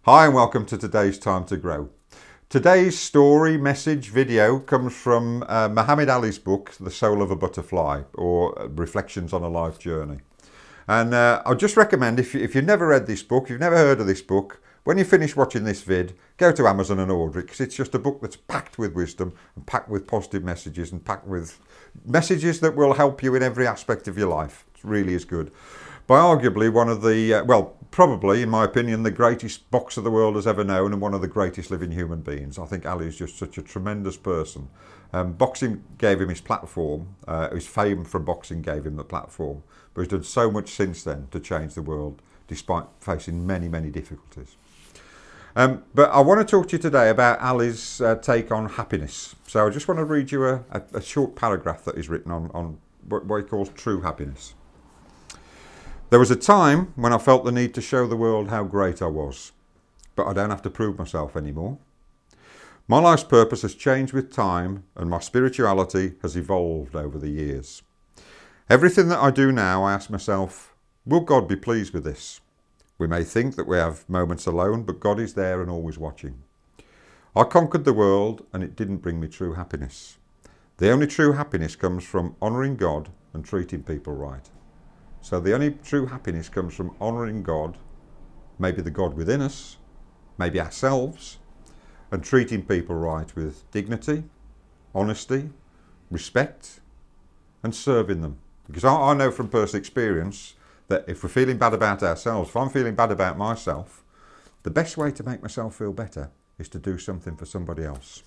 Hi and welcome to today's Time to Grow. Today's story, message, video comes from Muhammad Ali's book, The Soul of a Butterfly, or Reflections on a Life Journey. And I'll just recommend, if you've never read this book, you've never heard of this book, when you finish watching this vid, go to Amazon and order it, because it's just a book that's packed with wisdom and packed with positive messages and packed with messages that will help you in every aspect of your life. It really is good. By arguably one of the, probably in my opinion, the greatest boxer the world has ever known and one of the greatest living human beings. I think Ali is just such a tremendous person. Boxing gave him his platform, his fame from boxing gave him the platform, but he's done so much since then to change the world despite facing many, many difficulties. But I want to talk to you today about Ali's take on happiness. So I just want to read you a short paragraph that he's written on what he calls true happiness. There was a time when I felt the need to show the world how great I was, but I don't have to prove myself anymore. My life's purpose has changed with time and my spirituality has evolved over the years. Everything that I do now, I ask myself, will God be pleased with this? We may think that we have moments alone, but God is there and always watching. I conquered the world and it didn't bring me true happiness. The only true happiness comes from honouring God and treating people right. So the only true happiness comes from honouring God, maybe the God within us, maybe ourselves, and treating people right with dignity, honesty, respect, and serving them. Because I know from personal experience that if we're feeling bad about ourselves, if I'm feeling bad about myself, the best way to make myself feel better is to do something for somebody else.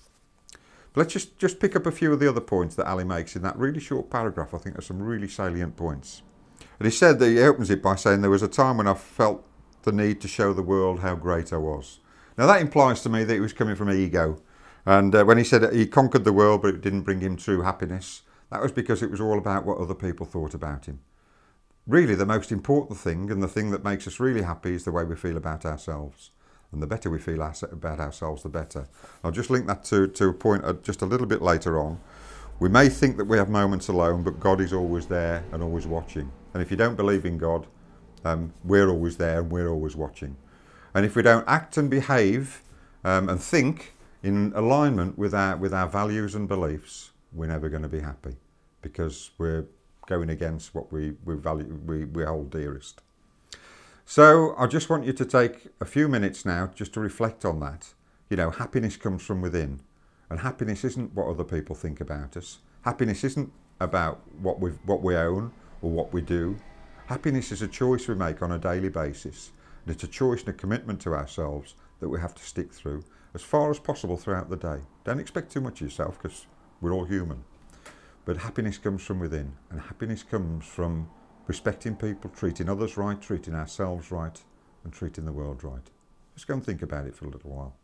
But let's just pick up a few of the other points that Ali makes in that really short paragraph. I think there's some really salient points. And he said that he opens it by saying there was a time when I felt the need to show the world how great I was. Now that implies to me that he was coming from ego. And when he said that he conquered the world but it didn't bring him true happiness, that was because it was all about what other people thought about him. Really the most important thing and the thing that makes us really happy is the way we feel about ourselves. And the better we feel about ourselves, the better. I'll just link that to a point just a little bit later on. We may think that we have moments alone, but God is always there and always watching. And if you don't believe in God, we're always there and we're always watching. And if we don't act and behave and think in alignment with our values and beliefs, we're never going to be happy because we're going against what we hold dearest. So I just want you to take a few minutes now just to reflect on that. You know, happiness comes from within. And happiness isn't what other people think about us. Happiness isn't about what we own or what we do. Happiness is a choice we make on a daily basis. And it's a choice and a commitment to ourselves that we have to stick through as far as possible throughout the day. Don't expect too much of yourself because we're all human. But happiness comes from within. And happiness comes from respecting people, treating others right, treating ourselves right, and treating the world right. Just go and think about it for a little while.